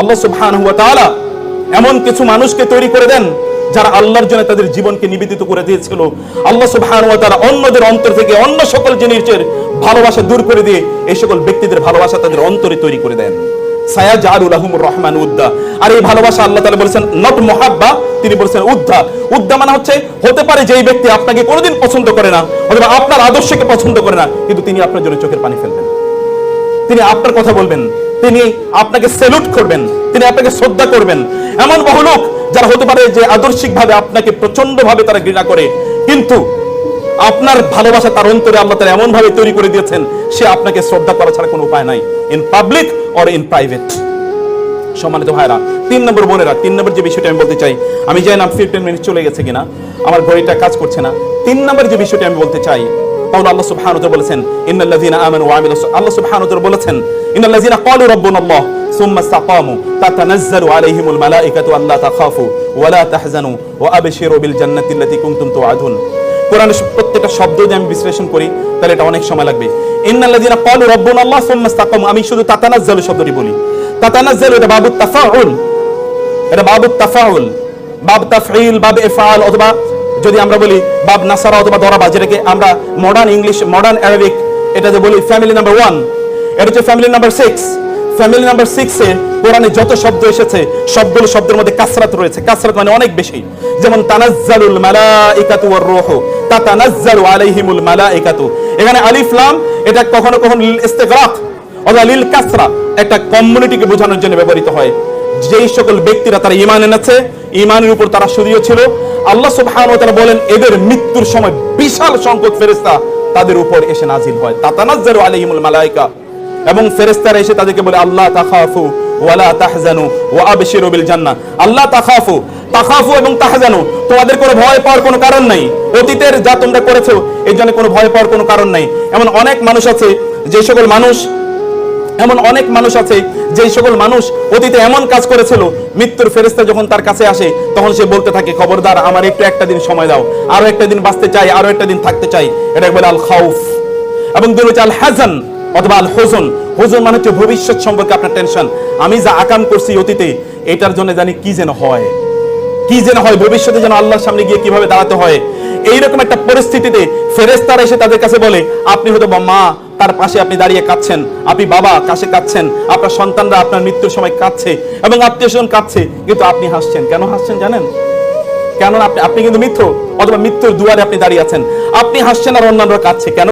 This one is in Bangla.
আল্লাহ সুবহানাহু ওয়া তাআলা এমন কিছু মানুষকে তৈরি করে দেন যারা আল্লাহর জন্য তাদের জীবনকে নিবেদিত করে দিয়েছিল। আল্লাহ সুবহানাহু ওয়া তাআলা অন্যদের অন্তর থেকে অন্য সকল জিনিসের ভালোবাসা দূর করে দিয়ে এই সকল ব্যক্তিদের ভালোবাসা তাদের অন্তরে তৈরি করে দেন। সায়াজআলু লাহুমুর রহমান উদ্দা। আর এই ভালোবাসা আল্লাহ তাআলা বলেছেন নট মুহাব্বা, তিনি বলেছেন উদ্দা। উদ্দা মানে হতে পারে যে এই ব্যক্তি আপনাকে কোনোদিন পছন্দ করে না অথবা আপনার আদর্শকে পছন্দ করে না, কিন্তু তিনি আপনার জন্য চোখের পানি ফেলবেন, তিনি আপনার কথা বলবেন, তিনি আপনাকে স্যালুট করবেন, তিনি আপনাকে শ্রদ্ধা করবেন। এমন বহু লোক যারা হতে পারে যে আদর্শিকভাবে আপনাকে প্রচন্ড ভাবে তারা ঘৃণা করে, কিন্তু আপনার ভালোবাসা তার অন্তরে আল্লাহ তাআলা এমন ভাবে তৈরি করে দিয়েছেন সে আপনাকে শ্রদ্ধা করা ছাড়া কোনো উপায় নাই, in public or in private. সম্মানিত ভাইরা, 3 নম্বর বোনেরা, 3 নম্বর যে বিষয়টা আমি বলতে চাই, আমি জানি না 15 মিনিট চলে গেছে কিনা, আমার ঘড়িটা কাজ করছে না। 3 নম্বর যে বিষয়টা আমি বলতে চাই, তাহলে আল্লাহ সুবহানাহু ওয়া তাআলা বলেছেন ইন্নাল্লাযীনা আমানু ওয়া আমিলুস, আল্লাহ সুবহানাহু ওয়া তাআলা বলেছেন ইন্নাল্লাযীনা ক্বালু রাব্বুনাল্লাহ সুম্মা ইসতাকামু তাতানাজ্জালু আলাইহিমুল মালায়েকাতু আল্লা তাখাফু ওয়া লা তাহজানু ওয়া আবশিরু বিল জান্নাতি আল্লাতী কুনতুম তুআদুন। কোরআনের প্রত্যেকটা শব্দ যদি আমি বিশ্লেষণ করি তাহলে এটা অনেক সময় লাগবে। ইন্নাল্লাযীনা ক্বালু রাব্বুনাল্লাহ সুম্মা ইসতাকামু, আমি শুধু তাতানাজ্জালু শব্দটি বলি। তাতানাজ্জালু এটা বাবুত তাফাউল, এটা বাবুত তাফাউল, বাব তাফঈল, বাব ইফআল, অথবা যদি আমরা বলি বাব নাসারা অথবা দরাবা, যেটাকে আমরা মডার্ন ইংলিশ, মডার্ন আরবিক এটা যে বলি ফ্যামিলি নাম্বার 1, এটা হচ্ছে ফ্যামিলি নাম্বার 6। ফ্যামিলি নাম্বার 6 এ কোরআনে যত শব্দ এসেছে সবগুলো শব্দের মধ্যে কাসরাত রয়েছে। কাসরাত মানে অনেক বেশি, যেমন তানাজ্জালুল মালাইকাতু ওয়ার রূহু, তাতানাজ্জালু আলাইহিমুল মালাইকাতু। এখানে আলিফ লাম এটা কখনো কখনো লিল ইস্তিগরাক অথবা লিল কাসরা, একটা কমিউনিটিকে বোঝানোর জন্য ব্যবহৃত হয়। যেই সকল ব্যক্তিরা তারা ঈমান এনেছে, ঈমানের উপর তারা সদীয় ছিল, আল্লাহ সুবহানাহু ওয়া তাআলা বলেন এদের মৃত্যুর সময় বিশাল সংখ্যক ফেরেশতা তাদের উপর এসে নাজিল হয়, তাতানাজ্জালু আলাইহিমুল মালাইকা, এবং ফেরেশতারা এসে তাদেরকে বলে আল্লাহ তাখাফু ওয়া লা তাহজানু ওয়া আবশিরু বিল জান্নাহ। আল্লাহ তাখাফু, তাখাফু এবং তাহজানু, তোমাদের কোনো ভয় পাওয়ার কোনো কারণ নাই, অতীতের যা তোমরা করেছো এর জন্য কোনো ভয় পাওয়ার কোনো কারণ নাই। এমন অনেক মানুষ আছে যে সকল মানুষ অতীতে এমন কাজ করেছিল, মৃত্যুর ফেরেশতা যখন তার কাছে আসে তখন সে বলতে থাকে খবরদার আমার একটু একটা দিন সময় দাও, আরো একটা দিন বাঁচতে চাই, আরো একটা দিন থাকতে চাই। এটা বলে আল খাউফ। এবং দুই হচ্ছে আল হাজান অথবা আল হুজুন। হুজুন মানে হচ্ছে ভবিষ্যৎ সম্পর্কে আপনার টেনশন, আমি যা আকাম করছি অতীতে এটার জন্য জানি কি যেন হয়, ভবিষ্যতে যেন আল্লাহর সামনে গিয়ে কিভাবে দাঁড়াতে হয়। এইরকম একটা পরিস্থিতিতে ফেরেশতারা এসে তাদের কাছে বলে আপনি হয়তো মা, তার পাশে আপনি দাঁড়িয়ে কাঁদছেন, আপনি বাবা কাছে কাঁদছেন, আপনার সন্তানরা আপনার মৃত্যুর সময় কাঁদছে এবং আত্মীয়স্বজন কাঁদছে, কিন্তু আপনি হাসছেন। কেন হাসছেন জানেন? কেন? আপনি কিন্তু মৃত্যু অথবা মৃত্যুর দুয়ারে আপনি দাঁড়িয়ে আছেন, আপনি হাসছেন আর অন্যান্যরা কাঁদছে কেন?